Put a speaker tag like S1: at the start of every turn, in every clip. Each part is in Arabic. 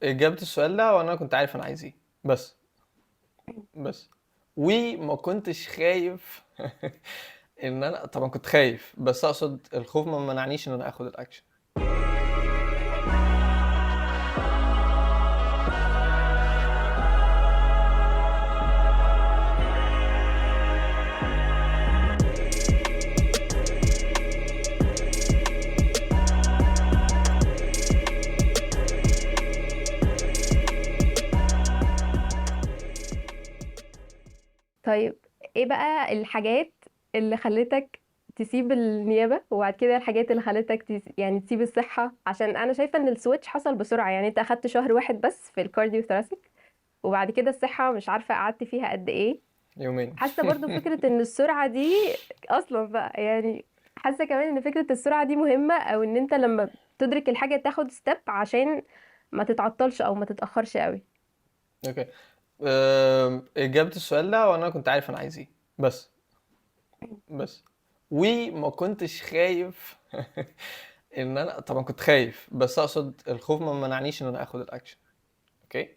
S1: اجابة السؤال ده وانا كنت عارف انا عايز ايه. بس وما كنتش خايف ان انا طبعا كنت خايف، بس اقصد الخوف ما منعنيش ان انا اخد الاكشن.
S2: طيب، ايه بقى الحاجات اللي خلتك تسيب النيابة، وبعد كده الحاجات اللي خلتك يعني تسيب الصحة؟ عشان انا شايفة ان السويتش حصل بسرعة، يعني انت اخدت شهر واحد بس في الكارديو ثوراسيك، وبعد كده الصحة مش عارفة قعدت فيها قد ايه.
S1: يومين.
S2: حاسة برضو فكرة ان السرعة دي اصلا بقى، يعني حاسة كمان ان فكرة السرعة دي مهمة، او ان انت لما تدرك الحاجة تاخد ستيب عشان ما تتعطلش او ما تتأخرش قوي.
S1: اوكي. اجابة السؤال ده وانا كنت عارف انا عايز ايه. بس بس وما كنتش خايف ان انا طبعا كنت خايف، بس اقصد الخوف ما منعنيش ان انا اخد الاكشن. اوكي.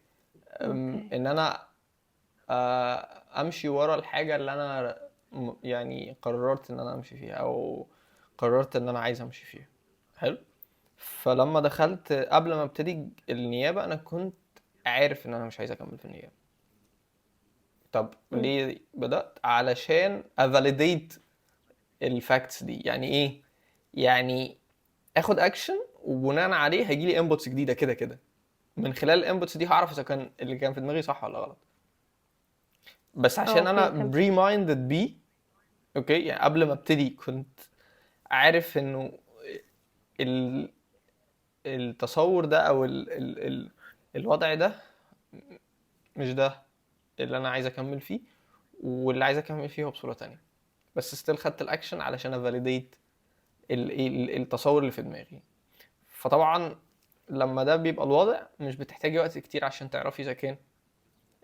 S2: اوكي.
S1: ان انا امشي ورا الحاجة اللي انا يعني قررت ان انا امشي فيها، او قررت ان انا عايز امشي فيها. حلو. فلما دخلت قبل ما ابتدي النيابة انا كنت عارف ان انا مش عايز اكمل في النيابة. طب
S2: مم.
S1: ليه بدأت؟ علشان اvalidate الفاكتس دي. يعني ايه؟ يعني اخد اكشن وبناء عليه هيجيلي انبوتس جديدة كده كده. من خلال الانبوتس دي هعرف اذا كان اللي كان في دماغي صح ولا غلط. بس عشان انا
S2: اوكي، فهمت.
S1: بري مايندد بيه. اوكي، يعني قبل ما ابتدي كنت عارف انه ال- التصور ده او الوضع ده مش ده اللي انا عايز اكمل فيه، واللي عايز اكمل فيه هو بصورة تانية. بس ستيل خدت الاكشن علشان افاليديت التصور اللي في دماغي. فطبعا لما ده بيبقى الوضع مش بتحتاجي وقت كتير عشان تعرفي اذا كان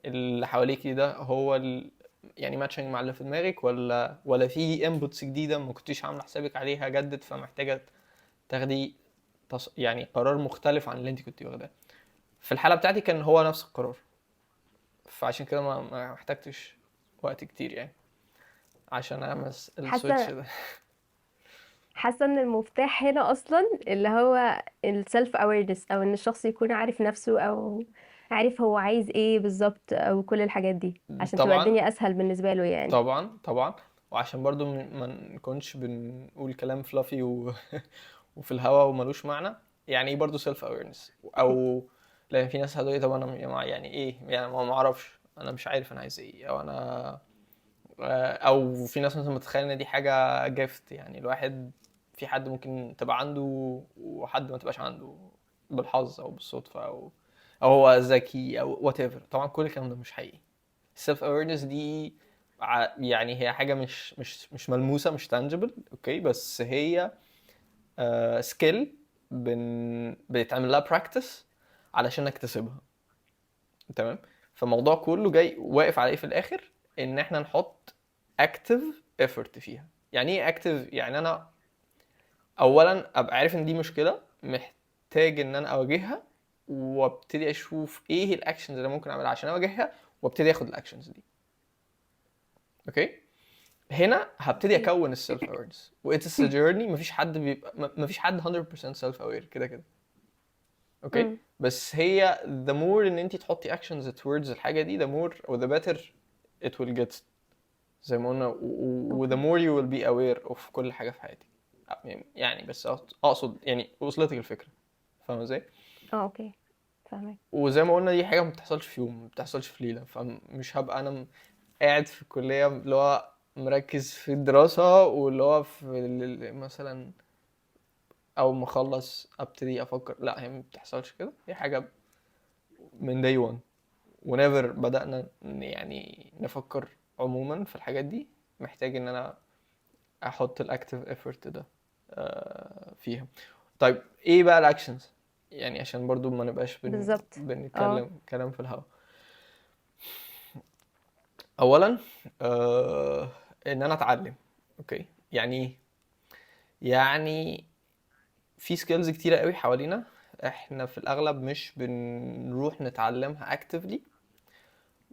S1: اللي حواليكي ده هو يعني ماتشنج مع اللي في دماغك، ولا في انبوتس جديده ما كنتيش عامله حسابك عليها جدت، فمحتاجه تاخدي يعني قرار مختلف عن اللي انت كنتي واخداه. في الحاله بتاعتي كان هو نفس القرار، فعشان كده ما محتاجتش وقت كتير يعني عشان اعمل السويتش
S2: حاسة
S1: ده.
S2: حاسه ان المفتاح هنا اصلا اللي هو السيلف اويرنس، او ان الشخص يكون عارف نفسه، او عارف هو عايز ايه بالظبط، او كل الحاجات دي عشان تبقى
S1: طبعا
S2: الدنيا اسهل بالنسبه له يعني.
S1: طبعا. وعشان برضو ما نكونش بنقول كلام فلافي وفي الهوا وملوش معنى. يعني ايه برضو سيلف اويرنس؟ او لان في ناس هتقولي طب انا يعني ايه، يعني ما اعرفش، انا مش عارف انا عايز ايه، او انا او في ناس مثلا متخيل ان دي حاجه جيفت، يعني الواحد في حد ممكن تبقى عنده وحد ما تبقاش عنده بالحظ او بالصدفه، او هو ذكي او وات ايفر. طبعا كل الكلام ده مش حقيقي. السيلف اويرنس دي يعني هي حاجه مش ملموسه، مش تانجبل. اوكي، بس هي سكيل بيتعمل لها براكتس علشان نكتسبها. تمام. فالموضوع كله جاي واقف على ايه في الاخر؟ ان احنا نحط اكتف ايفورت فيها. يعني ايه اكتف؟ يعني انا اولا ابقى عارف ان دي مشكله محتاج ان انا اواجهها، وابتدي اشوف ايه الاكشنز اللي ممكن اعملها عشان اواجهها، وابتدي اخد الاكشنز دي. اوكي. هنا هبتدي
S2: اوكي.
S1: اكون السيلف اويرنس، واتس ا جيرني. مفيش حد بيبقى مفيش حد 100% سيلف اوير كده كده. اوكي.
S2: امم.
S1: بس هي the more ان انت تحطي actions towards الحاجه دي the more or the better it will get. زي ما قلنا و the
S2: اوكي.
S1: more you will be aware of كل حاجه في حياتك. يعني بس اقصد يعني وصلتك الفكره. فاهم ازاي؟
S2: اوكي، فاهمك.
S1: وزي ما قلنا دي حاجه ما بتحصلش في يوم، ما بتحصلش في ليله. فمش هبقى انا قاعد في الكليه اللي هو مركز في الدراسه، واللي هو في مثلا اول ما اخلص ابتدي افكر. لا، هي ما بتحصلش كده. هي حاجه من day one. whenever بدأنا يعني نفكر عموما في الحاجات دي، محتاج ان انا احط الاكتيف effort ده فيها. طيب ايه بقى الاكشنز؟ يعني عشان برضو ما نبقاش
S2: بالظبط. اه.
S1: بنتكلم كلام في الهوا. اولا ان انا اتعلم. اوكي. يعني ايه؟ يعني في سكيلز كتيرة قوي حوالينا احنا في الاغلب مش بنروح نتعلمها actively،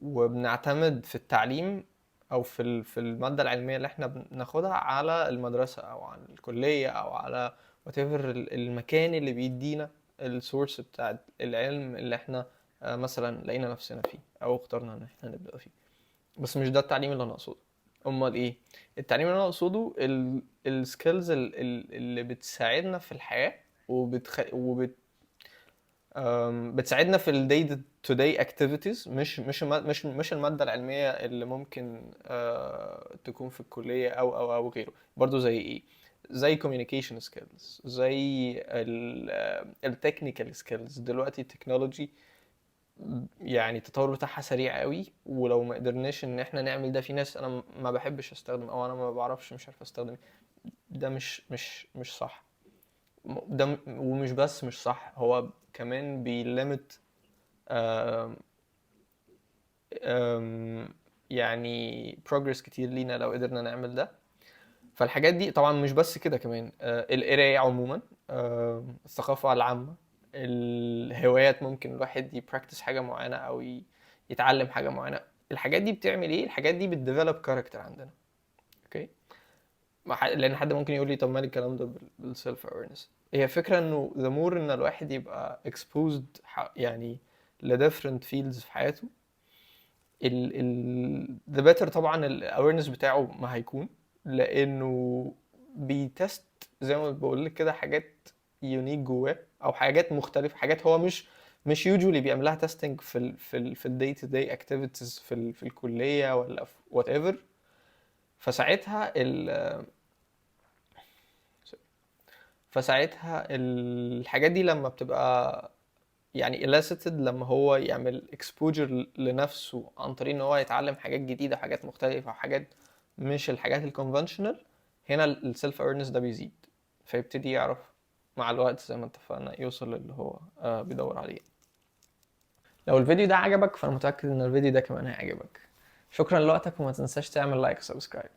S1: وبنعتمد في التعليم او في المادة العلمية اللي احنا بناخدها على المدرسة او على الكلية او على whatever المكان اللي بيدينا السورس بتاع العلم اللي احنا مثلا لقينا نفسنا فيه او اخترنا ان احنا نبدأ فيه. بس مش ده التعليم اللي انا اقصده. امال ايه التعليم اللي انا اقصده؟ السكيلز اللي بتساعدنا في الحياة بتساعدنا في الداي تو داي اكتيفيتيز، مش المادة العلمية اللي ممكن تكون في الكلية او غيره. برضو زي ايه؟ زي communication skills، زي التكنيكال سكيلز. دلوقتي التكنولوجي يعني التطور بتاعها سريع قوي، ولو ما قدرناش ان احنا نعمل ده، في ناس انا ما بحبش استخدم او انا ما بعرفش مش عارف استخدم، ده مش صح. ومش بس مش صح، هو كمان بيلمت يعني progress كتير لينا لو قدرنا نعمل ده. فالحاجات دي طبعا مش بس كده، كمان القراية عموما، الثقافة العامة، الهوايات، ممكن الواحد يبراكتس حاجة معينة او يتعلم حاجة معينة. الحاجات دي بتعمل ايه؟ الحاجات دي بتديفلوب كاركتر عندنا. اوكي. لان حد ممكن يقول لي طب مال الكلام ده بالسيلف اويرنس؟ هي فكرة انه the more ان الواحد يبقى exposed يعني ل different fields في حياته، the better طبعا الاويرنس بتاعه ما هيكون، لانه بيتست زي ما بقول لك كده حاجات يونيك جواه، او حاجات مختلفه، حاجات هو مش يوجولي بيعملها تيستنج في الداي تو داي اكتيفيتيز في الكليه ولا في وات ايفر. فساعتها الحاجات دي لما بتبقى يعني elicited، لما هو يعمل exposure لنفسه عن طريق ان هو يتعلم حاجات جديدة، حاجات مختلفة، حاجات مش الحاجات الكونفنشنال، هنا السيلف awareness ده بيزيد، فيبتدي يعرف مع الوقت زي ما اتفقنا يوصل اللي هو بيدور عليه. لو الفيديو ده عجبك، فانا متأكد ان الفيديو ده كمان هيعجبك. شكرا لوقتك، وما تنساش تعمل لايك وسبسكرايب.